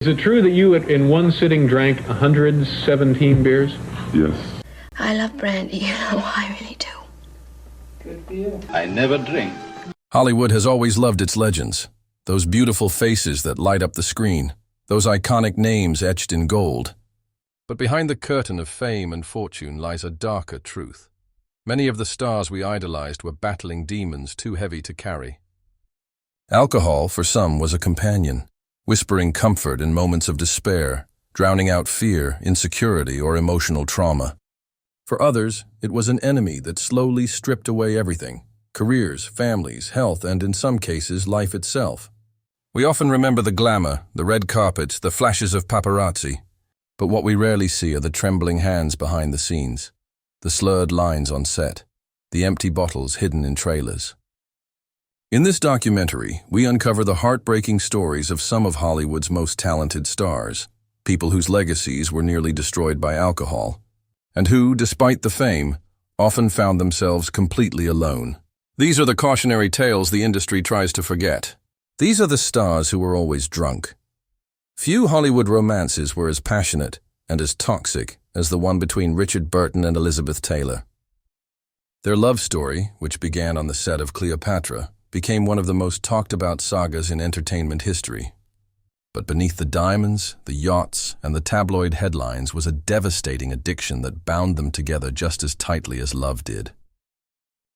Is it true that you, in one sitting, drank 117 beers? Yes. I love brandy, I really do. Good for you. I never drink. Hollywood has always loved its legends, those beautiful faces that light up the screen, those iconic names etched in gold. But behind the curtain of fame and fortune lies a darker truth. Many of the stars we idolized were battling demons too heavy to carry. Alcohol, for some, was a companion, whispering comfort in moments of despair, drowning out fear, insecurity, or emotional trauma. For others, it was an enemy that slowly stripped away everything: careers, families, health, and in some cases, life itself. We often remember the glamour, the red carpets, the flashes of paparazzi. But what we rarely see are the trembling hands behind the scenes, the slurred lines on set, the empty bottles hidden in trailers. In this documentary, we uncover the heartbreaking stories of some of Hollywood's most talented stars, people whose legacies were nearly destroyed by alcohol, and who, despite the fame, often found themselves completely alone. These are the cautionary tales the industry tries to forget. These are the stars who were always drunk. Few Hollywood romances were as passionate and as toxic as the one between Richard Burton and Elizabeth Taylor. Their love story, which began on the set of Cleopatra, became one of the most talked-about sagas in entertainment history. But beneath the diamonds, the yachts, and the tabloid headlines was a devastating addiction that bound them together just as tightly as love did.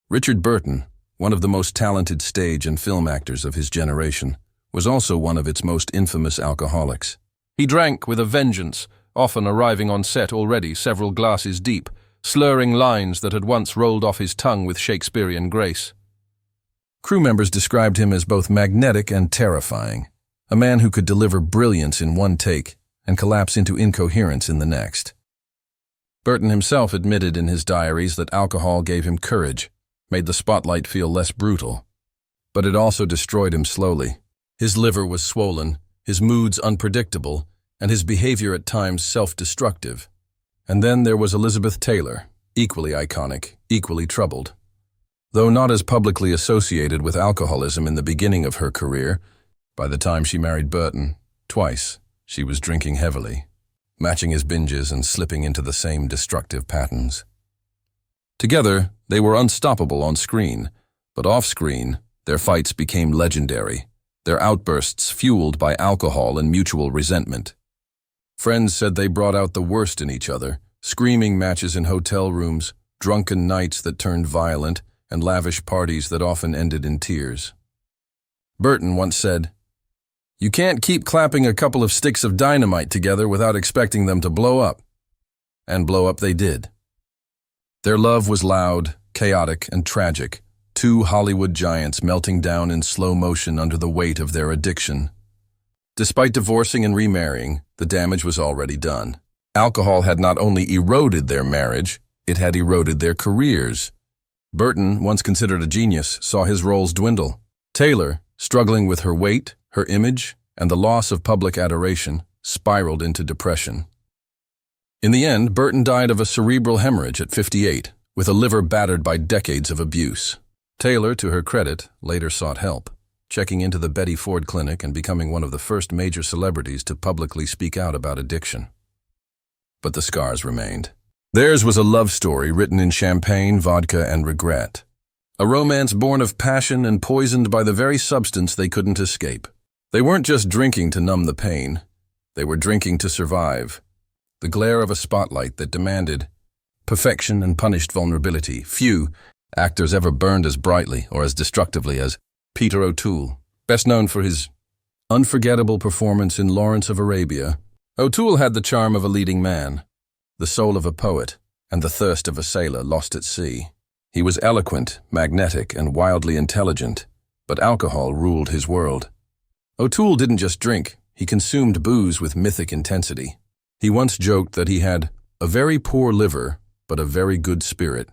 Richard Burton, one of the most talented stage and film actors of his generation, was also one of its most infamous alcoholics. He drank with a vengeance, often arriving on set already several glasses deep, slurring lines that had once rolled off his tongue with Shakespearean grace. Crew members described him as both magnetic and terrifying, a man who could deliver brilliance in one take and collapse into incoherence in the next. Burton himself admitted in his diaries that alcohol gave him courage, made the spotlight feel less brutal. But it also destroyed him slowly. His liver was swollen, his moods unpredictable, and his behavior at times self-destructive. And then there was Elizabeth Taylor, equally iconic, equally troubled. Though not as publicly associated with alcoholism in the beginning of her career, by the time she married Burton, twice, she was drinking heavily, matching his binges and slipping into the same destructive patterns. Together, they were unstoppable on screen, but off-screen, their fights became legendary, their outbursts fueled by alcohol and mutual resentment. Friends said they brought out the worst in each other, screaming matches in hotel rooms, drunken nights that turned violent, and lavish parties that often ended in tears. Burton once said, "You can't keep clapping a couple of sticks of dynamite together without expecting them to blow up." And blow up they did. Their love was loud, chaotic, and tragic, two Hollywood giants melting down in slow motion under the weight of their addiction. Despite divorcing and remarrying, the damage was already done. Alcohol had not only eroded their marriage, it had eroded their careers. Burton, once considered a genius, saw his roles dwindle. Taylor, struggling with her weight, her image, and the loss of public adoration, spiraled into depression. In the end, Burton died of a cerebral hemorrhage at 58, with a liver battered by decades of abuse. Taylor, to her credit, later sought help, checking into the Betty Ford Clinic and becoming one of the first major celebrities to publicly speak out about addiction. But the scars remained. Theirs was a love story written in champagne, vodka, and regret. A romance born of passion and poisoned by the very substance they couldn't escape. They weren't just drinking to numb the pain. They were drinking to survive. The glare of a spotlight that demanded perfection and punished vulnerability. Few actors ever burned as brightly or as destructively as Peter O'Toole, best known for his unforgettable performance in Lawrence of Arabia. O'Toole had the charm of a leading man, the soul of a poet, and the thirst of a sailor lost at sea. He was eloquent, magnetic, and wildly intelligent, but alcohol ruled his world. O'Toole didn't just drink, he consumed booze with mythic intensity. He once joked that he had a very poor liver, but a very good spirit.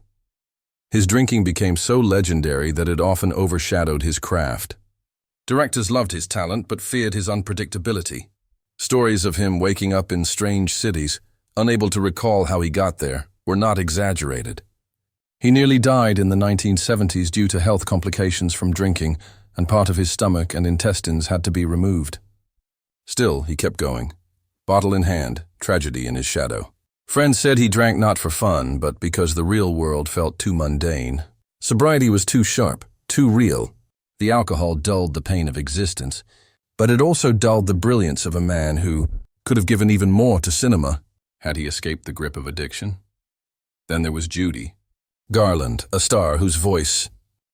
His drinking became so legendary that it often overshadowed his craft. Directors loved his talent but feared his unpredictability. Stories of him waking up in strange cities, unable to recall how he got there, were not exaggerated. He nearly died in the 1970s due to health complications from drinking, and part of his stomach and intestines had to be removed. Still, he kept going. Bottle in hand, tragedy in his shadow. Friends said he drank not for fun, but because the real world felt too mundane. Sobriety was too sharp, too real. The alcohol dulled the pain of existence, but it also dulled the brilliance of a man who could have given even more to cinema had he escaped the grip of addiction. Then there was Judy Garland, a star whose voice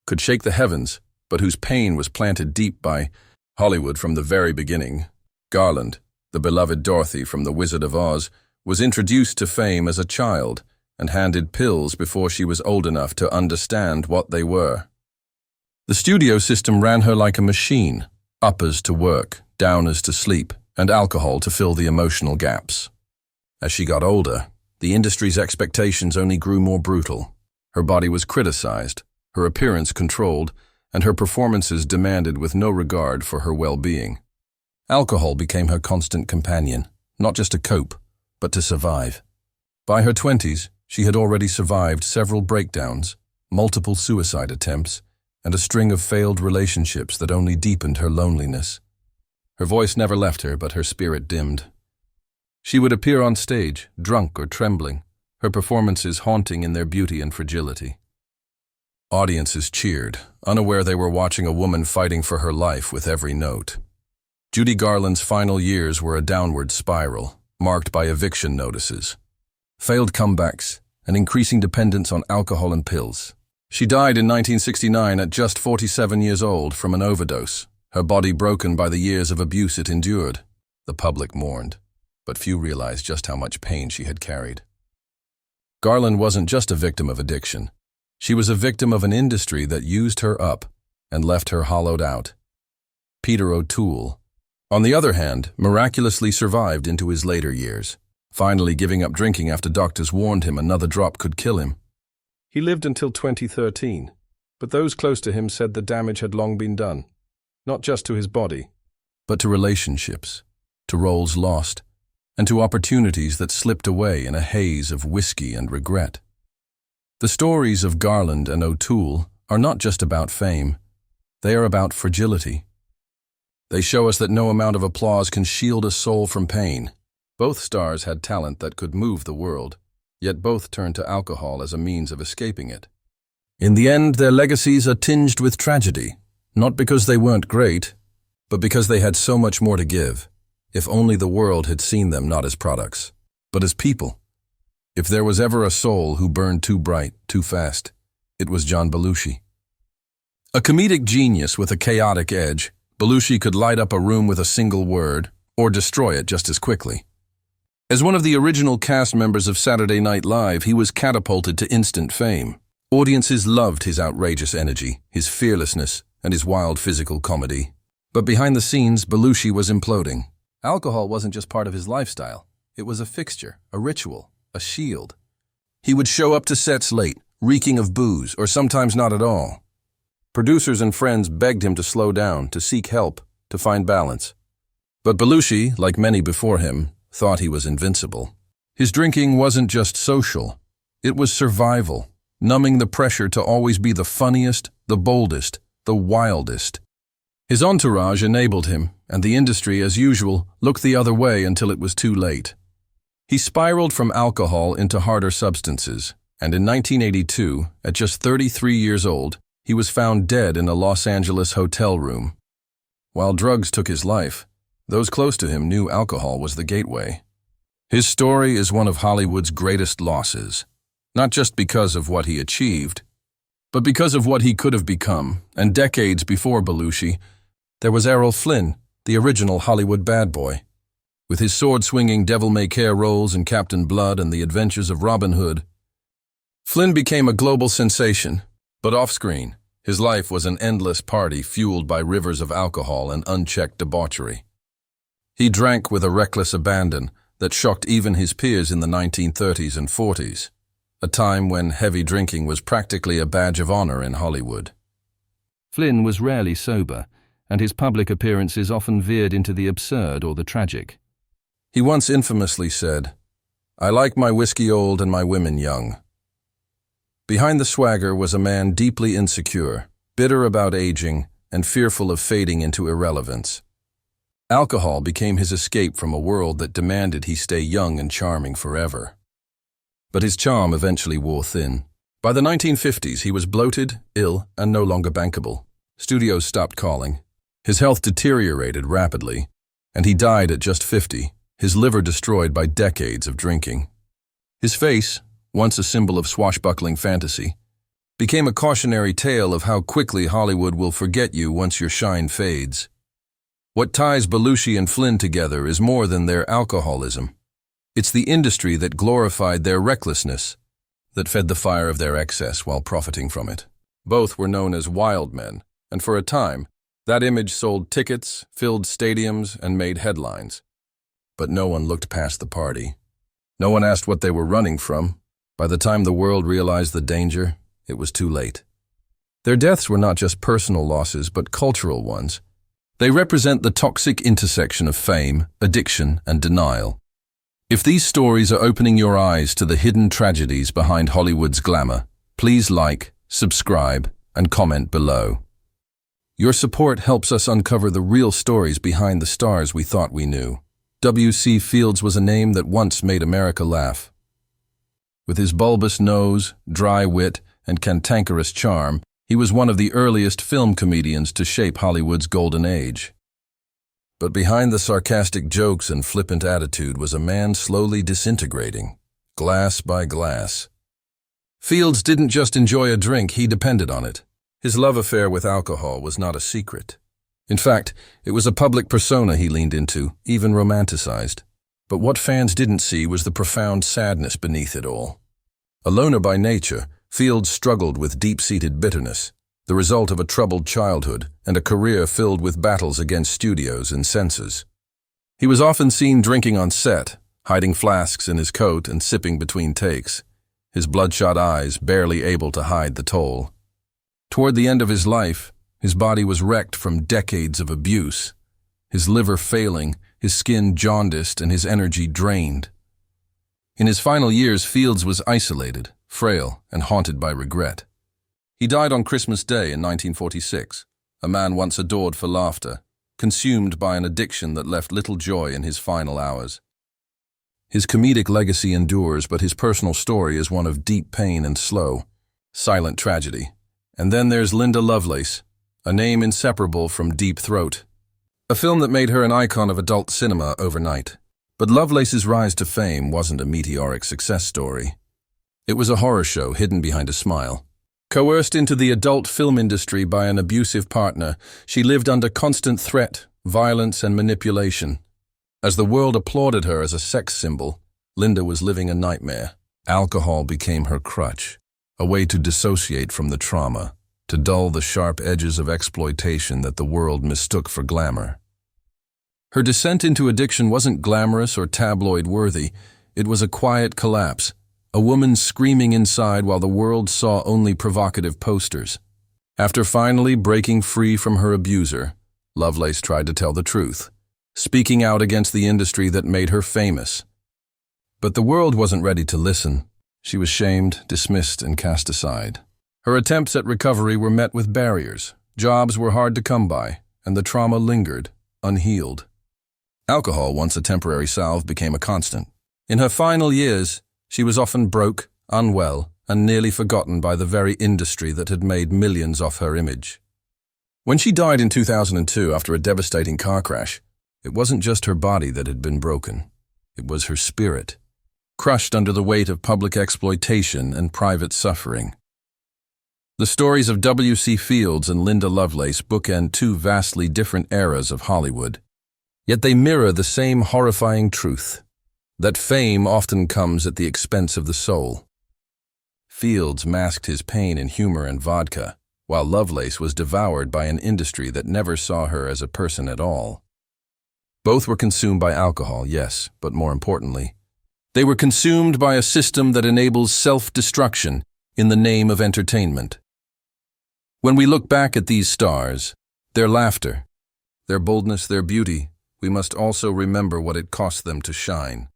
could shake the heavens, but whose pain was planted deep by Hollywood from the very beginning. Garland, the beloved Dorothy from The Wizard of Oz, was introduced to fame as a child and handed pills before she was old enough to understand what they were. The studio system ran her like a machine, uppers to work, downers to sleep, and alcohol to fill the emotional gaps. As she got older, the industry's expectations only grew more brutal. Her body was criticized, her appearance controlled, and her performances demanded with no regard for her well-being. Alcohol became her constant companion, not just to cope, but to survive. By her 20s, she had already survived several breakdowns, multiple suicide attempts, and a string of failed relationships that only deepened her loneliness. Her voice never left her, but her spirit dimmed. She would appear on stage, drunk or trembling, her performances haunting in their beauty and fragility. Audiences cheered, unaware they were watching a woman fighting for her life with every note. Judy Garland's final years were a downward spiral, marked by eviction notices, failed comebacks, and increasing dependence on alcohol and pills. She died in 1969 at just 47 years old from an overdose, her body broken by the years of abuse it endured. The public mourned, but few realized just how much pain she had carried. Garland wasn't just a victim of addiction. She was a victim of an industry that used her up and left her hollowed out. Peter O'Toole, on the other hand, miraculously survived into his later years, finally giving up drinking after doctors warned him another drop could kill him. He lived until 2013, but those close to him said the damage had long been done, not just to his body, but to relationships, to roles lost, and to opportunities that slipped away in a haze of whiskey and regret. The stories of Garland and O'Toole are not just about fame, they are about fragility. They show us that no amount of applause can shield a soul from pain. Both stars had talent that could move the world, yet both turned to alcohol as a means of escaping it. In the end, their legacies are tinged with tragedy, not because they weren't great, but because they had so much more to give. If only the world had seen them not as products, but as people. If there was ever a soul who burned too bright, too fast, it was John Belushi. A comedic genius with a chaotic edge, Belushi could light up a room with a single word, or destroy it just as quickly. As one of the original cast members of Saturday Night Live, he was catapulted to instant fame. Audiences loved his outrageous energy, his fearlessness, and his wild physical comedy. But behind the scenes, Belushi was imploding. Alcohol wasn't just part of his lifestyle. It was a fixture, a ritual, a shield. He would show up to sets late, reeking of booze, or sometimes not at all. Producers and friends begged him to slow down, to seek help, to find balance. But Belushi, like many before him, thought he was invincible. His drinking wasn't just social. It was survival, numbing the pressure to always be the funniest, the boldest, the wildest. His entourage enabled him, and the industry, as usual, looked the other way until it was too late. He spiraled from alcohol into harder substances, and in 1982, at just 33 years old, he was found dead in a Los Angeles hotel room. While drugs took his life, those close to him knew alcohol was the gateway. His story is one of Hollywood's greatest losses, not just because of what he achieved, but because of what he could have become. And decades before Belushi, there was Errol Flynn, the original Hollywood bad boy. With his sword-swinging devil-may-care roles in Captain Blood and The Adventures of Robin Hood, Flynn became a global sensation. But off-screen, his life was an endless party fueled by rivers of alcohol and unchecked debauchery. He drank with a reckless abandon that shocked even his peers in the 1930s and 40s, a time when heavy drinking was practically a badge of honor in Hollywood. Flynn was rarely sober, and his public appearances often veered into the absurd or the tragic. He once infamously said, "I like my whiskey old and my women young." Behind the swagger was a man deeply insecure, bitter about aging, and fearful of fading into irrelevance. Alcohol became his escape from a world that demanded he stay young and charming forever. But his charm eventually wore thin. By the 1950s, he was bloated, ill, and no longer bankable. Studios stopped calling. His health deteriorated rapidly, and he died at just 50, his liver destroyed by decades of drinking. His face, once a symbol of swashbuckling fantasy, became a cautionary tale of how quickly Hollywood will forget you once your shine fades. What ties Belushi and Flynn together is more than their alcoholism. It's the industry that glorified their recklessness, that fed the fire of their excess while profiting from it. Both were known as wild men, and for a time, that image sold tickets, filled stadiums, and made headlines. But no one looked past the party. No one asked what they were running from. By the time the world realized the danger, it was too late. Their deaths were not just personal losses, but cultural ones. They represent the toxic intersection of fame, addiction, and denial. If these stories are opening your eyes to the hidden tragedies behind Hollywood's glamour, please like, subscribe, and comment below. Your support helps us uncover the real stories behind the stars we thought we knew. W.C. Fields was a name that once made America laugh. With his bulbous nose, dry wit, and cantankerous charm, he was one of the earliest film comedians to shape Hollywood's golden age. But behind the sarcastic jokes and flippant attitude was a man slowly disintegrating, glass by glass. Fields didn't just enjoy a drink, he depended on it. His love affair with alcohol was not a secret. In fact, it was a public persona he leaned into, even romanticized. But what fans didn't see was the profound sadness beneath it all. A loner by nature, Fields struggled with deep-seated bitterness, the result of a troubled childhood and a career filled with battles against studios and censors. He was often seen drinking on set, hiding flasks in his coat and sipping between takes, his bloodshot eyes barely able to hide the toll. Toward the end of his life, his body was wrecked from decades of abuse, his liver failing, his skin jaundiced, and his energy drained. In his final years, Fields was isolated, frail, and haunted by regret. He died on Christmas Day in 1946, a man once adored for laughter, consumed by an addiction that left little joy in his final hours. His comedic legacy endures, but his personal story is one of deep pain and slow, silent tragedy. And then there's Linda Lovelace, a name inseparable from Deep Throat, a film that made her an icon of adult cinema overnight. But Lovelace's rise to fame wasn't a meteoric success story. It was a horror show hidden behind a smile. Coerced into the adult film industry by an abusive partner, she lived under constant threat, violence, and manipulation. As the world applauded her as a sex symbol, Linda was living a nightmare. Alcohol became her crutch, a way to dissociate from the trauma, to dull the sharp edges of exploitation that the world mistook for glamour. Her descent into addiction wasn't glamorous or tabloid-worthy. It was a quiet collapse, a woman screaming inside while the world saw only provocative posters. After finally breaking free from her abuser, Lovelace tried to tell the truth, speaking out against the industry that made her famous. But the world wasn't ready to listen. She was shamed, dismissed, and cast aside. Her attempts at recovery were met with barriers. Jobs were hard to come by, and the trauma lingered, unhealed. Alcohol, once a temporary salve, became a constant. In her final years, she was often broke, unwell, and nearly forgotten by the very industry that had made millions off her image. When she died in 2002 after a devastating car crash, it wasn't just her body that had been broken. It was her spirit, crushed under the weight of public exploitation and private suffering. The stories of W.C. Fields and Linda Lovelace bookend two vastly different eras of Hollywood. Yet they mirror the same horrifying truth, that fame often comes at the expense of the soul. Fields masked his pain in humor and vodka, while Lovelace was devoured by an industry that never saw her as a person at all. Both were consumed by alcohol, yes, but more importantly, they were consumed by a system that enables self-destruction in the name of entertainment. When we look back at these stars, their laughter, their boldness, their beauty, we must also remember what it cost them to shine.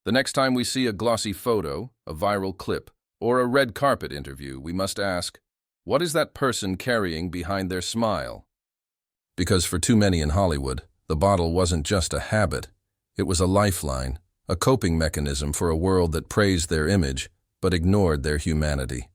The next time we see a glossy photo, a viral clip, or a red carpet interview, we must ask, what is that person carrying behind their smile? Because for too many in Hollywood, The bottle wasn't just a habit. It was a lifeline, a coping mechanism for a world that praised their image but ignored their humanity.